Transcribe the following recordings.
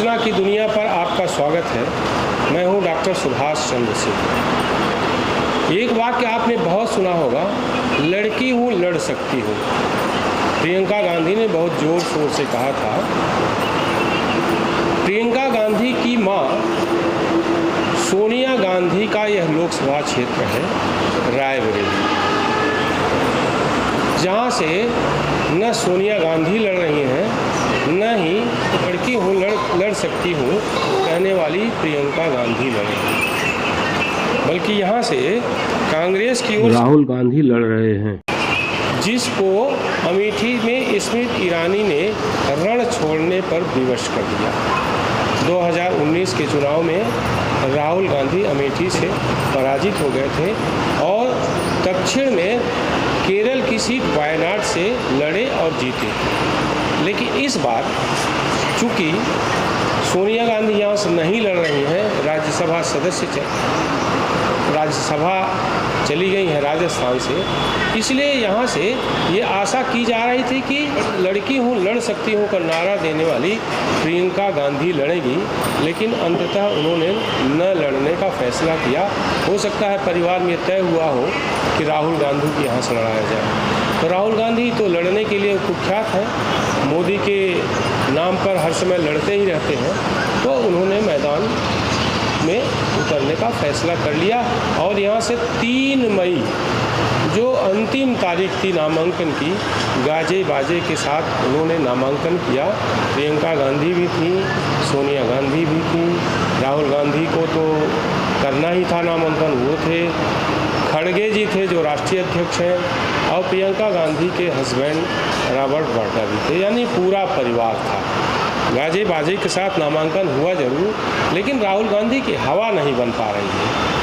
सूचना की दुनिया पर आपका स्वागत है। मैं हूं डॉक्टर सुभाष चंद्र सिंह। एक वाक्य आपने बहुत सुना होगा, लड़की हूं लड़ सकती हूं। प्रियंका गांधी ने बहुत जोर शोर से कहा था। प्रियंका गांधी की मां सोनिया गांधी का यह लोकसभा क्षेत्र है रायबरेली, जहां से न सोनिया गांधी लड़ रही हैं, न ही लड़की हूँ लड़ सकती हूँ कहने वाली प्रियंका गांधी लड़ रही हैं, बल्कि यहाँ से कांग्रेस की ओर राहुल गांधी लड़ रहे हैं, जिसको अमेठी में स्मृति ईरानी ने रण छोड़ने पर विवश कर दिया। 2019 के चुनाव में राहुल गांधी अमेठी से पराजित हो गए थे और दक्षिण में केरल की सीट वायनाड से लड़े और जीते। लेकिन इस बार चूंकि सोनिया गांधी यहाँ से नहीं लड़ रही हैं, राज्यसभा चली गई है राजस्थान से, इसलिए यहाँ से ये आशा की जा रही थी कि लड़की हूँ लड़ सकती हूँ का नारा देने वाली प्रियंका गांधी लड़ेगी, लेकिन अंततः उन्होंने न लड़ने का फैसला किया। हो सकता है परिवार में तय हुआ हो कि राहुल गांधी को यहाँ से लड़ाया जाए। तो राहुल गांधी तो लड़ने के लिए कुख्यात है, मोदी के नाम पर हर समय लड़ते ही रहते हैं, तो उन्होंने मैदान में उतरने का फैसला कर लिया। और यहाँ से 3 मई जो अंतिम तारीख थी नामांकन की, गाजे बाजे के साथ उन्होंने नामांकन किया। प्रियंका गांधी भी थी, सोनिया गांधी भी थी, राहुल गांधी को तो करना ही था नामांकन, वो थे, खड़गे जी थे जो राष्ट्रीय अध्यक्ष हैं, और प्रियंका गांधी के हस्बैंड रॉबर्ट वाड्रा भी थे, यानी पूरा परिवार था। गाजे बाजे के साथ नामांकन हुआ जरूर, लेकिन राहुल गांधी की हवा नहीं बन पा रही है।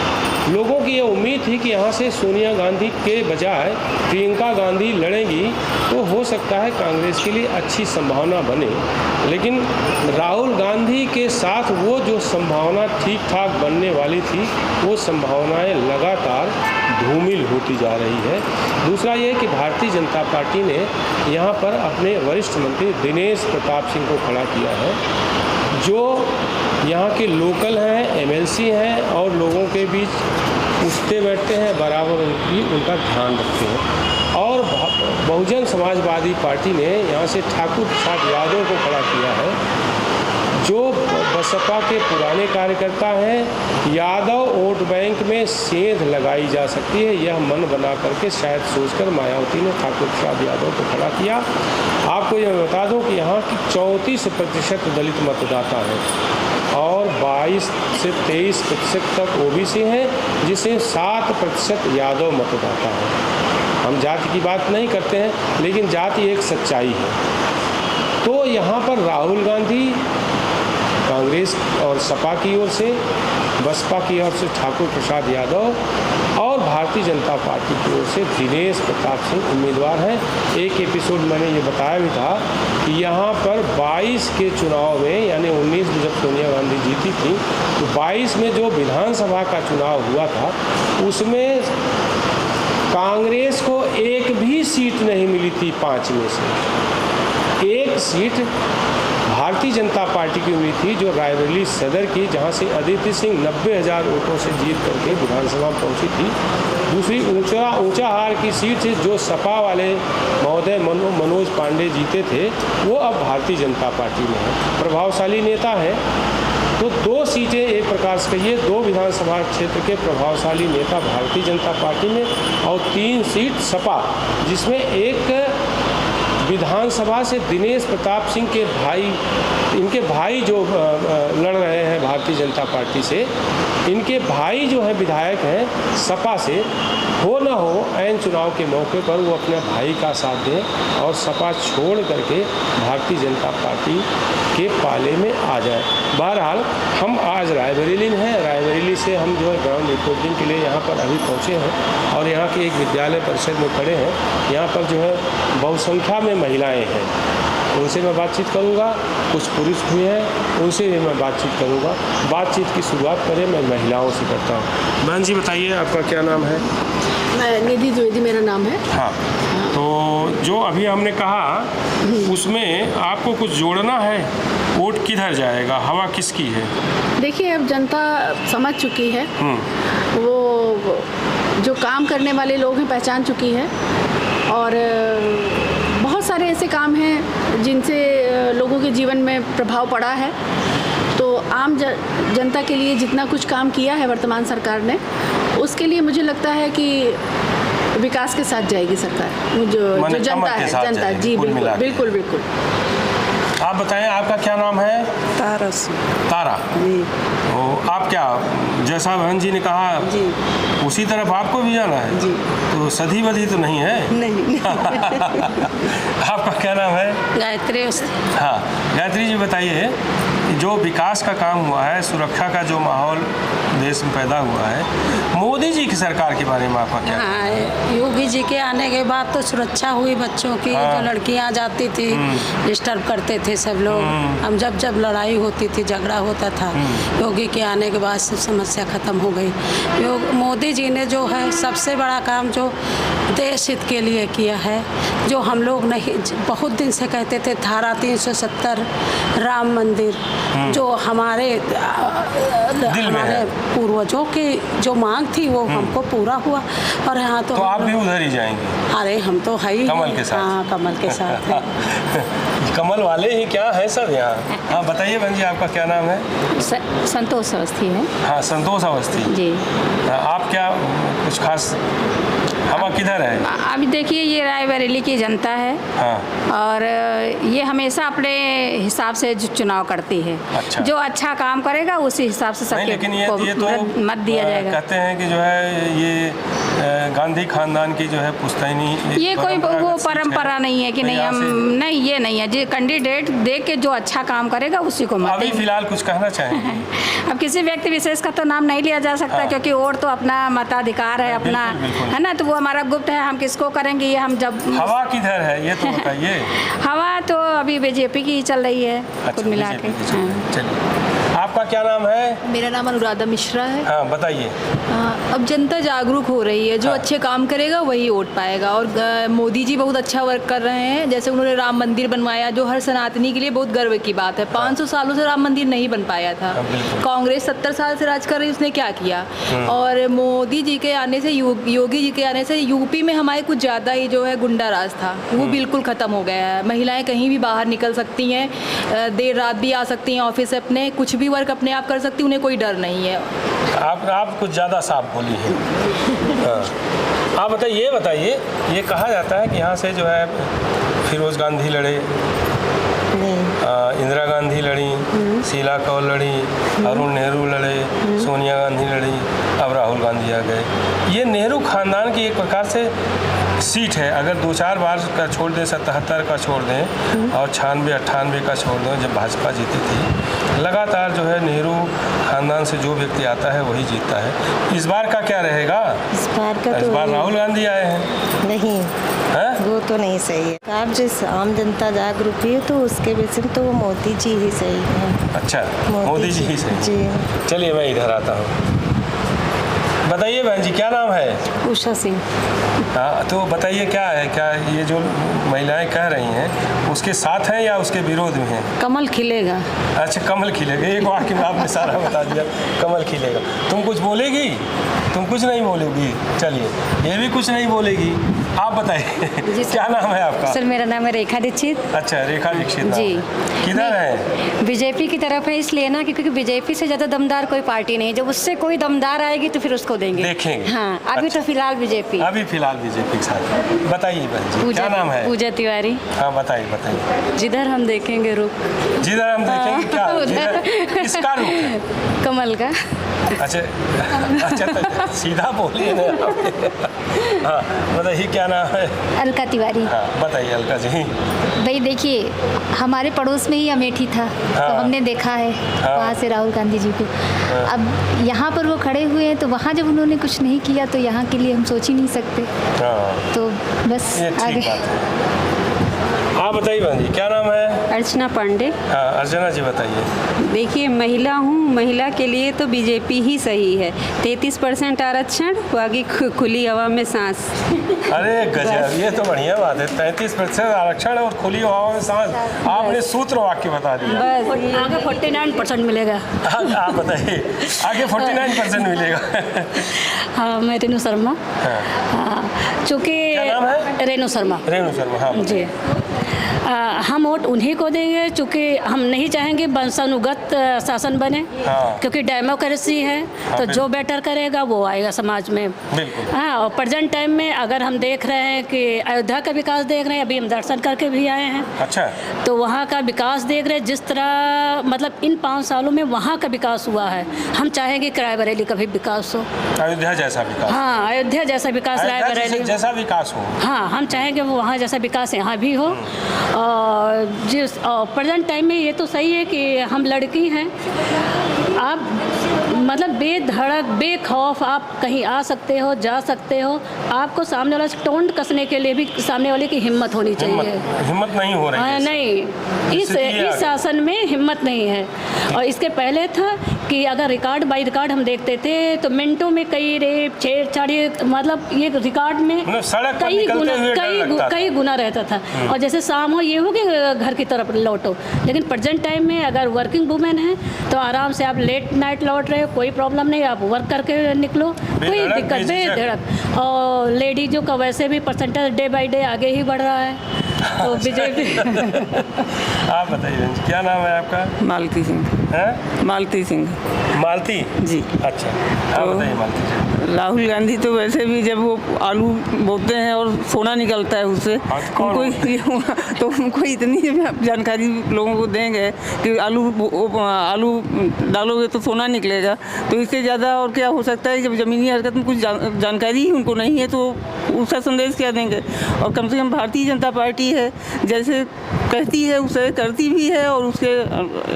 लोगों की ये उम्मीद थी कि यहाँ से सोनिया गांधी के बजाय प्रियंका गांधी लड़ेंगी तो हो सकता है कांग्रेस के लिए अच्छी संभावना बने, लेकिन राहुल गांधी के साथ वो जो संभावना ठीक ठाक बनने वाली थी, वो संभावनाएं लगातार धूमिल होती जा रही है। दूसरा ये कि भारतीय जनता पार्टी ने यहाँ पर अपने वरिष्ठ मंत्री दिनेश प्रताप सिंह को खड़ा किया है, जो यहाँ के लोकल हैं, एमएलसी हैं और लोगों के बीच उठते बैठते हैं, बराबर उनका ध्यान रखते हैं। और बहुजन समाजवादी पार्टी ने यहाँ से ठाकुर प्रसाद यादव को खड़ा किया है, जो बसपा के पुराने कार्यकर्ता हैं। यादव वोट बैंक में सेंध लगाई जा सकती है, यह मन बना करके शायद सोचकर मायावती ने ठाकुर प्रसाद यादव को खड़ा किया। आपको यह बता दूं कि यहाँ की 34% दलित मतदाता हैं और 22 से 23% तक ओबीसी हैं, जिससे 7% यादव मतदाता हैं। हम जाति की बात नहीं करते हैं, लेकिन जाति एक सच्चाई है। तो यहाँ पर राहुल गांधी कांग्रेस और सपा की ओर से, बसपा की ओर से ठाकुर प्रसाद यादव और भारतीय जनता पार्टी की ओर से दिनेश प्रताप सिंह उम्मीदवार हैं। एक एपिसोड मैंने ये बताया भी था कि यहाँ पर 22 के चुनाव में, यानी 19 में जब सोनिया गांधी जीती थी, तो 22 में जो विधानसभा का चुनाव हुआ था, उसमें कांग्रेस को एक भी सीट नहीं मिली थी 5 में से। एक सीट भारतीय जनता पार्टी की हुई थी, जो रायबरेली सदर की, जहां से अदिति सिंह 90,000 वोटों से जीत करके विधानसभा पहुंची थी। दूसरी ऊंचा हार की सीट थी, जो सपा वाले महोदय मनोज पांडे जीते थे, वो अब भारतीय जनता पार्टी में है, प्रभावशाली नेता है। तो 2 सीटें एक प्रकार से कहिए, 2 विधानसभा क्षेत्र के प्रभावशाली नेता भारतीय जनता पार्टी में और 3 सीट सपा, जिसमें एक विधानसभा से दिनेश प्रताप सिंह के भाई, इनके भाई जो लड़ रहे हैं भारतीय जनता पार्टी से, इनके भाई जो है विधायक हैं सपा से, हो न हो ऐन चुनाव के मौके पर वो अपने भाई का साथ दें और सपा छोड़ करके भारतीय जनता पार्टी के पाले में आ जाए। बहरहाल हम आज रायबरेली में हैं। रायबरेली से हम जो है ग्राउंड रिपोर्टिंग के लिए यहाँ पर अभी पहुँचे हैं और यहाँ के एक विद्यालय परिषद में खड़े हैं। यहाँ पर जो है बहुसंख्या में महिलाएं हैं, उनसे मैं बातचीत करूंगा। कुछ पुरुष भी हैं, उनसे भी मैं बातचीत करूंगा। बातचीत की शुरुआत करें मैं महिलाओं से करता हूं। बहन जी बताइए, आपका क्या नाम है? मैं निधि द्विवेदी मेरा नाम है। हाँ, तो जो अभी हमने कहा उसमें आपको कुछ जोड़ना है? वोट किधर जाएगा, हवा किसकी है? देखिए, अब जनता समझ चुकी है, वो जो काम करने वाले लोग हैं पहचान चुकी है, और बहुत सारे ऐसे काम हैं जिनसे लोगों के जीवन में प्रभाव पड़ा है। तो आम जनता के लिए जितना कुछ काम किया है वर्तमान सरकार ने, उसके लिए मुझे लगता है कि विकास के साथ जाएगी सरकार। जो जनता है, जनता, जी बिल्कुल बिल्कुल बिल्कुल। आप बताएं, आपका क्या नाम है? तारा। तारा जी। तो आप क्या, जैसा बहन जी ने कहा जी, उसी तरफ आपको भी जाना है? जी। तो सधी बधी तो नहीं है? नहीं। आपका क्या नाम है? गायत्री। हाँ, गायत्री जी बताइए, जो विकास का काम हुआ है, सुरक्षा का जो माहौल देश में पैदा हुआ है, मोदी जी की सरकार के बारे में आपका क्या? हाँ, योगी जी के आने के बाद तो सुरक्षा हुई बच्चों की। हाँ। जो लड़कियां जाती थी, डिस्टर्ब करते थे सब लोग। हम जब लड़ाई होती थी, झगड़ा होता था, योगी के आने के बाद सब समस्या खत्म हो गई। मोदी जी ने जो है सबसे बड़ा काम जो देश हित के लिए किया है, जो हम लोग नहीं, बहुत दिन से कहते थे, धारा 370 राम मंदिर, जो हमारे पूर्वजों की जो मांग थी वो हमको पूरा हुआ। और यहाँ तो आप भी उधर ही जाएंगे? अरे हम तो है ही कमल के साथ। हाँ, कमल के साथ है। कमल वाले ही क्या है सब यहाँ। हाँ बताइए बहन जी, आपका क्या नाम है? संतोष अवस्थी है। हाँ, संतोष अवस्थी जी। आप क्या कुछ खास, हवा किधर है? अभी देखिए, ये रायबरेली की जनता है। हाँ। और ये हमेशा अपने हिसाब से चुनाव करती है। अच्छा। जो अच्छा काम करेगा उसी हिसाब से नहीं, लेकिन ये सबके मत दिया जाएगा। कहते हैं कि जो है ये गांधी खानदान की जो है पुश्तैनी, ये कोई वो परंपरा नहीं है कि नहीं, हम नहीं, ये नहीं है। जो कैंडिडेट देख के जो अच्छा काम करेगा उसी को मत अभी देंगे। फिलहाल कुछ कहना चाहेंगे? अब किसी व्यक्ति विशेष का तो नाम नहीं लिया जा सकता। हाँ। क्योंकि वोट तो अपना मताधिकार है, अपना बिल्कुल। है ना, तो वो हमारा गुप्त है, हम किसको करेंगे ये हम जब। हवा किधर है ये तो बताइए। हवा तो अभी बीजेपी की ही चल रही है, कुल मिला के। BJP की चल रही है। चलिए, आपका क्या नाम है? मेरा नाम अनुराधा मिश्रा है। हाँ बताइए। अब जनता जागरूक हो रही है, जो हाँ। अच्छे काम करेगा वही वोट पाएगा। और मोदी जी बहुत अच्छा वर्क कर रहे हैं। जैसे उन्होंने राम मंदिर बनवाया, जो हर सनातनी के लिए बहुत गर्व की बात है। 500 सालों से राम मंदिर नहीं बन पाया था। कांग्रेस 70 साल से राज कर रही, उसने क्या किया। और मोदी जी के आने से, योगी जी के आने से यूपी में हमारे कुछ ज़्यादा ही जो है गुंडा राज था, वो बिल्कुल ख़त्म हो गया है। महिलाएं कहीं भी बाहर निकल सकती हैं, देर रात भी आ सकती हैं ऑफिस से, अपने कुछ भी वर्क अपने आप कर सकती, उन्हें कोई डर नहीं है। आप कुछ ज़्यादा साफ बोली है। हाँ। आप बताइए, ये कहा जाता है कि यहाँ से जो है फिरोज गांधी लड़े, इंदिरा गांधी लड़ी, शीला कौर लड़ी, अरुण नेहरू लड़े, सोनिया गांधी लड़ी, अब राहुल गांधी आ गए। ये नेहरू खानदान की एक प्रकार से सीट है। अगर 2-4 बार का छोड़ दें, 77 का छोड़ दें और 96-98 का छोड़ दें, जब भाजपा जीती थी, लगातार जो है नेहरू खानदान से जो व्यक्ति आता है वही जीतता है। इस बार का क्या रहेगा? इस बार राहुल गांधी आए हैं। नहीं है? वो तो नहीं सही है। आप जिस आम जनता जागरूक हुई है तो उसके वजह से तो वो मोदी जी ही सही है। अच्छा, मोदी जी ही सही। जी। चलिए मैं इधर आता हूँ। बताइए बहन जी, क्या नाम है? उषा सिंह। हाँ, तो बताइए क्या है, क्या ये जो महिलाएं कह रही हैं उसके साथ हैं या उसके विरोध में हैं? कमल खिलेगा। अच्छा, कमल खिलेगा। एक वाक्य में आपने सारा बता दिया, कमल खिलेगा। तुम कुछ बोलेगी? तुम कुछ नहीं बोलोगी? चलिए, ये भी कुछ नहीं बोलेगी। आप बताइए क्या नाम है आपका? सर मेरा नाम है रेखा दीक्षित। अच्छा, रेखा दीक्षित जी। किधर है? बीजेपी की तरफ है, इसलिए ना क्योंकि बीजेपी से ज़्यादा दमदार कोई पार्टी नहीं। जब उससे कोई दमदार आएगी तो फिर उसको देंगे। हाँ, अभी अच्छा। तो फिलहाल बीजेपी। अभी फिलहाल बीजेपी के साथ। बताइए बहन जी, क्या नाम है? पूजा तिवारी। हाँ बताइए। जिधर हम देखेंगे रुख। जिधर हम देखेंगे क्या? किसका रुख है? कमल का। अच्छा, तो सीधा बोलिए ना। हाँ बताइए, क्या नाम है? अलका तिवारी। हाँ बताइए अलका जी। भाई देखिए, हमारे पड़ोस में ही अमेठी था। हाँ। तो हमने देखा है वहाँ से राहुल गांधी जी को। अब यहाँ पर वो खड़े हुए हैं, तो वहाँ जब उन्होंने कुछ नहीं किया तो यहाँ के लिए हम सोच ही नहीं सकते। हाँ, तो बस ये ठीक आगे। बात है। आप बताइए बहन जी, क्या नाम है? अर्चना पांडे। हाँ अर्चना जी बताइए। देखिए, महिला हूँ, महिला के लिए तो बीजेपी ही सही है। 33% आरक्षण, बाकी खुली हवा में सांस। अरे गजब, ये तो बढ़िया बात है। 33% आरक्षण और खुली हवा में सांस, आपने सूत्र वाक्य बता दिया। बस आगे 49% मिलेगा। आप बताइए, आगे 49% मिलेगा। हाँ, मैं रेणु शर्मा। हाँ, चूँकि क्या नाम है? रेणु शर्मा। रेणु शर्मा, हाँ जी। हम वोट उन्हीं को देंगे चूँकि हम नहीं चाहेंगे वंशानुगत शासन बने। हाँ। क्योंकि डेमोक्रेसी है, तो जो बेटर करेगा वो आएगा समाज में। बिल्कुल। हाँ, और प्रेजेंट टाइम में अगर हम देख रहे हैं कि अयोध्या का विकास देख रहे हैं, अभी हम दर्शन करके भी आए हैं। अच्छा। तो वहाँ का विकास देख रहे हैं, जिस तरह मतलब इन 5 सालों में वहाँ का विकास हुआ है। हम चाहेंगे कि रायबरेली का भी विकास हो। अयोध्या जैसा विकास। हाँ, अयोध्या जैसा विकास रायबरेली जैसा विकास हो। हाँ, हम चाहेंगे वो वहाँ जैसा विकास यहाँ भी हो। और जिस प्रेजेंट टाइम में ये तो सही है कि हम लड़की हैं, आप मतलब बेधड़क बेखौफ आप कहीं आ सकते हो, जा सकते हो। आपको सामने वाला से टोंट कसने के लिए भी सामने वाले की हिम्मत होनी चाहिए। हिम्मत नहीं हो रही है। नहीं, इस शासन में हिम्मत नहीं है। और इसके पहले था कि अगर रिकॉर्ड बाई रिकॉर्ड हम देखते थे तो मिनटों में कई रेप छेड़छाड़ी, मतलब ये रिकॉर्ड में सड़क पर निकलते हुए कई गुना रहता था। और जैसे शाम हो ये हो कि घर की तरफ लौटो। लेकिन प्रेजेंट टाइम में अगर वर्किंग वुमेन है तो आराम से आप लेट नाइट लौट रहे हो, कोई प्रॉब्लम नहीं, आप वर्क करके निकलो, कोई दिक्कत बेधड़क। और लेडीजों का वैसे भी परसेंटेज डे बाई डे आगे ही बढ़ रहा है। तो बीजेपी। आप बताइए, क्या नाम है आपका? मालती सिंह। हैं? मालती सिंह। मालती जी। अच्छा, आप बताइए मालती जी। राहुल गांधी तो वैसे भी जब वो आलू बोते हैं और सोना निकलता है उससे, तो उनको इतनी जानकारी लोगों को देंगे कि आलू डालोगे तो सोना निकलेगा। तो इससे ज़्यादा और क्या हो सकता है? जब ज़मीनी हरकत में कुछ जानकारी ही उनको नहीं है तो उसका संदेश क्या देंगे? और कम से कम भारतीय जनता पार्टी है, जैसे कहती है उसे करती भी है, और उसके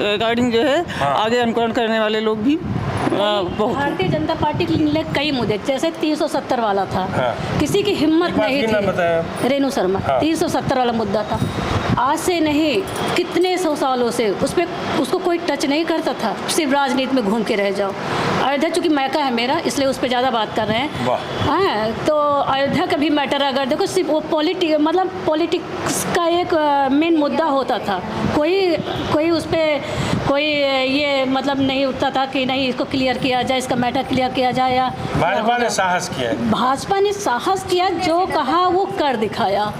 रिगार्डिंग जो है आगे अनुकरण करने वाले लोग भी बहुत। भारतीय जनता पार्टी के लिए कई मुद्दे, जैसे 370 वाला था। किसी की हिम्मत नहीं थी। रेणु शर्मा 370 वाला मुद्दा था। आज से नहीं, कितने 100 सालों से उसको कोई टच नहीं करता था। सिर्फ राजनीति में घूम के रह जाओ। अयोध्या चूँकि मैका है मेरा, इसलिए उस पर ज़्यादा बात कर रहे हैं। हाँ, तो अयोध्या का भी मैटर अगर देखो, सिर्फ वो पॉलिटिक्स का एक मेन मुद्दा होता था। कोई उस पर कोई ये मतलब नहीं उठता था कि नहीं इसको क्लियर किया जाए, इसका मैटर क्लियर किया जाए। या भाजपा ने साहस किया। भाजपा ने साहस किया, जो कहा वो कर दिखाया।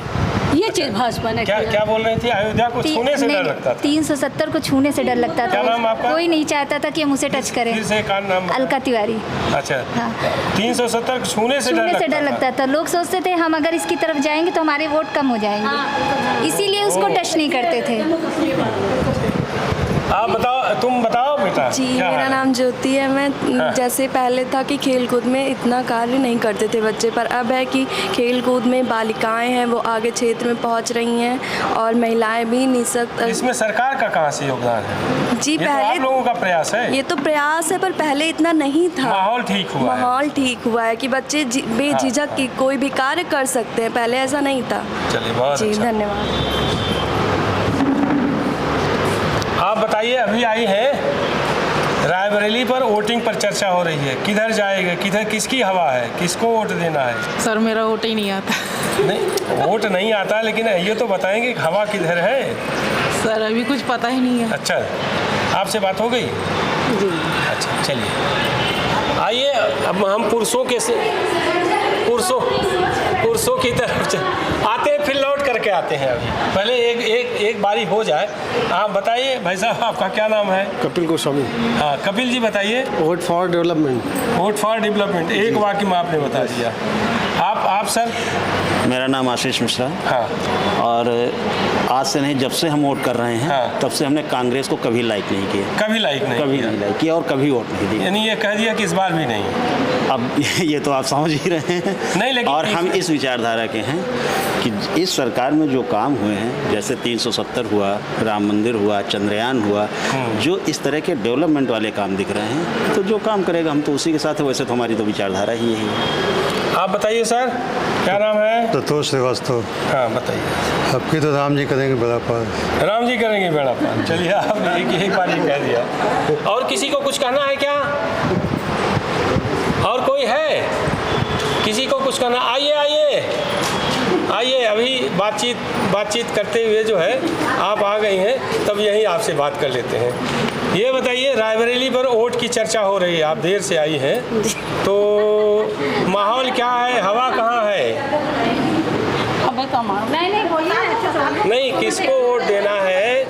ये चीज भाजपा ने क्या बोल रही थी? अयोध्या को छूने से डर लगता था। 370 को छूने से डर लगता था। क्या नाम आपका? कोई नहीं चाहता था कि हम उसे टच करें। फिर से का नाम? अलका तिवारी। अच्छा। हाँ। 370 छूने से डर लगता था। लोग सोचते थे हम अगर इसकी तरफ जाएंगे तो हमारे वोट कम हो जाएंगे, इसीलिए उसको टच नहीं करते थे। आप बताओ, तुम बताओ बेटा। जी, मेरा नाम ज्योति है। मैं जैसे पहले था कि खेल कूद में इतना कार्य नहीं करते थे बच्चे, पर अब है कि खेल कूद में बालिकाएं हैं वो आगे क्षेत्र में पहुंच रही हैं और महिलाएं भी निःशक्त। इसमें सरकार का कहाँ से योगदान है? जी, पहले तो आप लोगों का प्रयास है। ये तो प्रयास है, पर पहले इतना नहीं था। माहौल ठीक हुआ है कि बच्चे बेझिझक की कोई भी कार्य कर सकते हैं। पहले ऐसा नहीं था। चलिए, बहुत जी, अच्छा। धन्यवाद। आप बताइए, अभी आई है रायबरेली पर वोटिंग पर चर्चा हो रही है। किधर जाएगा, किधर किसकी हवा है, किसको वोट देना है? सर, मेरा वोट ही नहीं आता। नहीं, वोट नहीं आता, लेकिन ये तो बताएंगे कि हवा किधर है। सर, अभी कुछ पता ही नहीं है। अच्छा, आपसे बात हो गई? जी। अच्छा, चलिए आइए, अब हम पुरुषों की तरफ आते हैं, फिर लौट करके आते हैं। अभी पहले एक बारी हो जाए। आप बताइए भाई साहब, आपका क्या नाम है? कपिल गोस्वामी। हाँ, कपिल जी बताइए। Vote for development. Vote for development, एक वाक्य में आपने बता दिया। आप सर? मेरा नाम आशीष मिश्रा। हाँ। और आज से नहीं, जब से हम वोट कर रहे हैं, हाँ। तब से हमने कांग्रेस को कभी लाइक नहीं किया। कभी लाइक नहीं किया और कभी वोट नहीं दिया। यानी ये कह दिया कि इस बार भी नहीं। अब ये तो आप समझ ही रहे हैं। नहीं, लेकिन और हम इस विचारधारा के हैं कि इस सरकार में जो काम हुए हैं, जैसे 370 हुआ, राम मंदिर हुआ, चंद्रयान हुआ, जो इस तरह के डेवलपमेंट वाले काम दिख रहे हैं, तो जो काम करेगा हम तो उसी के साथ है। वैसे तो हमारी तो विचारधारा ही यही है। आप बताइए सर, क्या नाम है? संतोष श्रीवास्तव। हाँ बताइए। आपकी तो राम जी करेंगे बेड़ा पार। राम जी करेंगे बेड़ा पार। चलिए आपने एक बार ही कह दिया। और किसी को कुछ कहना है क्या? और कोई है किसी को कुछ कहना? आइए आइए आइए, अभी बातचीत करते हुए जो है आप आ गई हैं, तब यहीं आपसे बात कर लेते हैं। ये बताइए, रायबरेली पर वोट की चर्चा हो रही है, आप देर से आई हैं, तो माहौल क्या है, हवा कहाँ है? नहीं, किसको वोट देना है?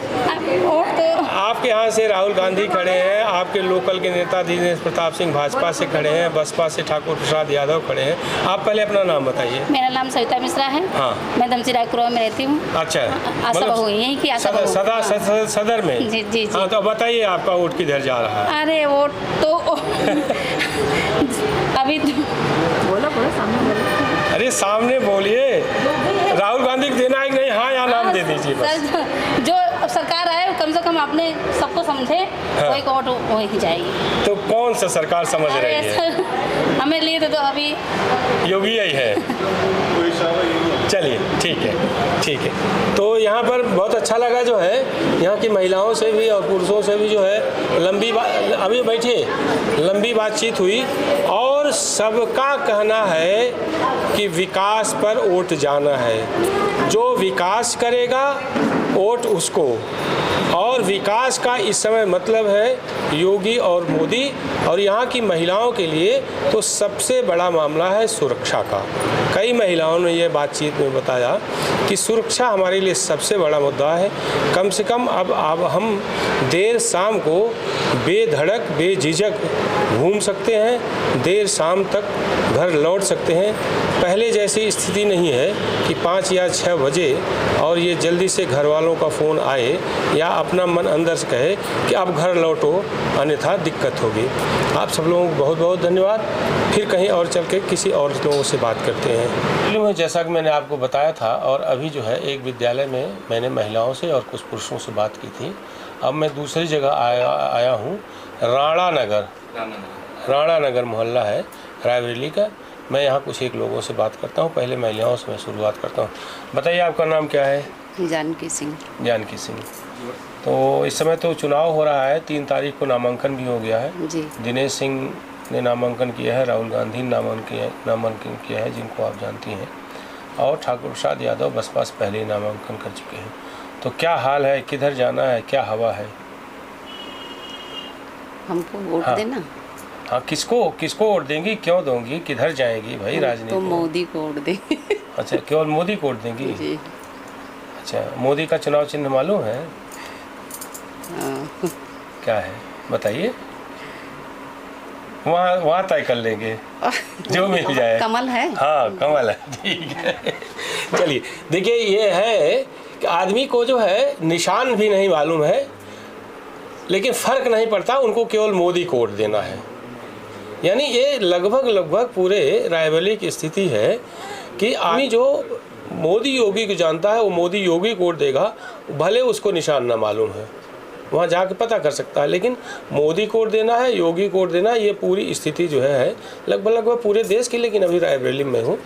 आपके यहाँ से राहुल गांधी खड़े हैं, आपके लोकल के नेता दिनेश प्रताप सिंह भाजपा से खड़े हैं, बसपा से ठाकुर प्रसाद यादव खड़े हैं। आप पहले अपना नाम बताइए। मेरा नाम सविता मिश्रा है। हाँ, मैं दमसी रायपुर में रहती हूँ। अच्छा, आशा बहू यही की आशा बहू सदर में। जी जी। हाँ, तो बताइए आपका वोट किधर जा रहा है? अरे वोट तो अभी बोलो सामने बोलो। अरे सामने बोलिए, राहुल गांधी को देना है कि नहीं? हाँ या नाम दे दीजिए बस। जो सरकार आए कम से कम आपने सबको समझे, वही को वोट वही की जाएगी। तो कौन सा सरकार समझ रही है? हमें लिए तो अभी योगी ही है। चलिए ठीक है। तो यहाँ पर बहुत अच्छा लगा जो है, यहाँ की महिलाओं से भी और पुरुषों से भी जो है अभी बैठिए, लंबी बातचीत हुई और सबका कहना है कि विकास पर वोट जाना है। जो विकास करेगा वोट उसको, और विकास का इस समय मतलब है योगी और मोदी। और यहाँ की महिलाओं के लिए तो सबसे बड़ा मामला है सुरक्षा का। कई महिलाओं ने ये बातचीत में बताया कि सुरक्षा हमारे लिए सबसे बड़ा मुद्दा है। कम से कम अब हम देर शाम को बेधड़क बेझिझक घूम सकते हैं, देर शाम तक घर लौट सकते हैं। पहले जैसी स्थिति नहीं है कि 5 या 6 बजे और ये जल्दी से घर वालों का फ़ोन आए या अपना मन अंदर से कहे कि अब घर लौटो, अन्यथा दिक्कत होगी। आप सब लोगों को बहुत बहुत धन्यवाद। फिर कहीं और चल के किसी और लोगों से बात करते हैं। जैसा कि मैंने आपको बताया था, और अभी जो है एक विद्यालय में मैंने महिलाओं से और कुछ पुरुषों से बात की थी। अब मैं दूसरी जगह आया हूँ, राणा नगर मोहल्ला है रायबरेली का। मैं यहाँ कुछ एक लोगों से बात करता हूँ। पहले महिलाओं से मैं शुरुआत करता हूँ। बताइए आपका नाम क्या है? जानकी सिंह। जानकी सिंह। तो इस समय तो चुनाव हो रहा है, 3 तारीख को नामांकन भी हो गया है जी। दिनेश सिंह ने नामांकन किया है, राहुल गांधी ने नामांकन किया है, जिनको आप जानती हैं, और ठाकुर प्रसाद यादव बसपा से पहले ही नामांकन कर चुके हैं। तो क्या हाल है, किधर जाना है, क्या हवा है? हमको वोट देना। हाँ, किसको वोट देंगी, क्यों दोगी, किधर जाएगी भाई राजनीति? तो मोदी को वोट देंगे। अच्छा, केवल मोदी को वोट देंगी? जी। अच्छा, मोदी का चुनाव चिन्ह मालूम है? क्या है बताइए, वहाँ तय कर लेंगे जो मिल जाए। कमल है। हाँ कमल है, ठीक है। चलिए देखिए, ये है कि आदमी को जो है निशान भी नहीं मालूम है, लेकिन फ़र्क नहीं पड़ता, उनको केवल मोदी को वोट देना है। यानी ये लगभग पूरे रायबरेली की स्थिति है कि आदमी जो मोदी योगी को जानता है वो मोदी योगी को वोट देगा, भले उसको निशान ना मालूम है, वहाँ जाके पता कर सकता है, लेकिन मोदी को वोट देना है, योगी को वोट देना है। ये पूरी स्थिति जो है लगभग पूरे देश की, लेकिन अभी रायबरेली में हूँ।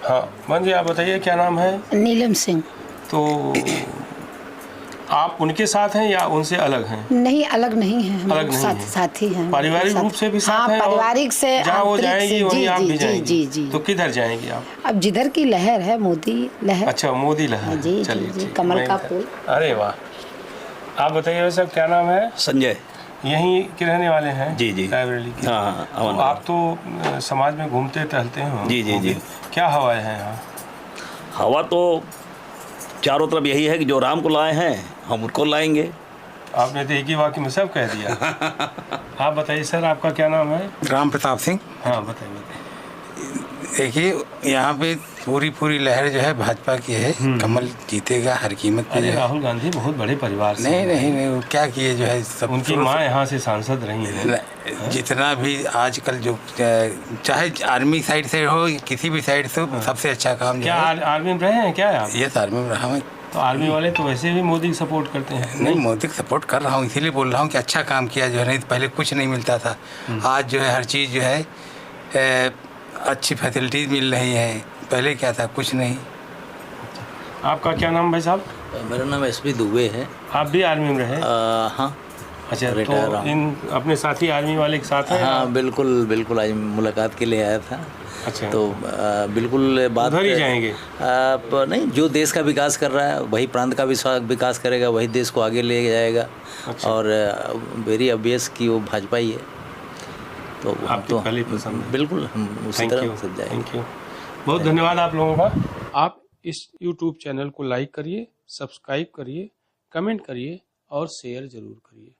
हाँ मन जी, आप बताइए क्या नाम है? नीलम सिंह। तो आप उनके साथ हैं या उनसे अलग हैं? नहीं, अलग नहीं है, हम अलग नहीं साथ हैं। साथी हैं। पारिवारिक रूप से भी साथ हैं? पारिवारिक से जहाँ वो जाएंगी वहीं आप भी जाएंगी? जी जी। तो किधर जाएंगी आप? अब जिधर की लहर है, मोदी लहर। अच्छा, मोदी लहर। जी चलिए जी, कमल का फूल। अरे वाह। आप बताइए वैसे क्या नाम है? संजय। यहीं के रहने वाले हैं? जी जी। रायबरेली के? हाँ। तो आप तो समाज में घूमते टहलते हैं? जी जी जी। क्या हवा है यहाँ? हवा तो चारों तरफ यही है कि जो राम को लाए हैं हम उनको लाएंगे। आपने तो एक ही वाक्य में सब कह दिया। आप बताइए सर, आपका क्या नाम है? राम प्रताप सिंह। हाँ बताइए। देखिए, यहाँ पे पूरी लहर जो है भाजपा की है। कमल जीतेगा हर कीमत पे। अरे राहुल गांधी बहुत बड़े परिवार से नहीं, वो क्या किए जो है सब। उनकी माँ यहाँ से सांसद रही है। जितना भी आजकल जो चाहे आर्मी साइड से हो, किसी भी साइड से हो, सबसे अच्छा काम। क्या आर्मी में रहे हैं क्या आप? यस, आर्मी में रहा हूँ। तो आर्मी वाले तो वैसे भी मोदी को सपोर्ट करते हैं। नहीं, मोदी को सपोर्ट कर रहा हूँ, इसीलिए बोल रहा हूँ कि अच्छा काम किया जो है। नहीं पहले कुछ नहीं मिलता था, आज जो है हर चीज़ जो है अच्छी फैसिलिटीज मिल रही है। पहले क्या था, कुछ नहीं। आपका क्या नाम भाई साहब? मेरा नाम एसपी दुबे है। आप भी आर्मी में रहे? हाँ। अच्छा, रिटायर तो इन अपने साथी आर्मी वाले के साथ हैं? हाँ बिल्कुल बिल्कुल, आज मुलाकात के लिए आया था। अच्छा, तो बिल्कुल बात उधर ही जाएंगे? नहीं, जो देश का विकास कर रहा है वही प्रांत का भी विकास करेगा, वही देश को आगे ले जाएगा। अच्छा। और वेरी ऑब्वियस कि वो भाजपा ही है, तो आपकी पहली पसंद है। बिल्कुल हम उसी तरह से जाएंगे। थैंक यू, बहुत धन्यवाद आप लोगों का। आप इस YouTube चैनल को लाइक करिए, सब्सक्राइब करिए, कमेंट करिए और शेयर जरूर करिए।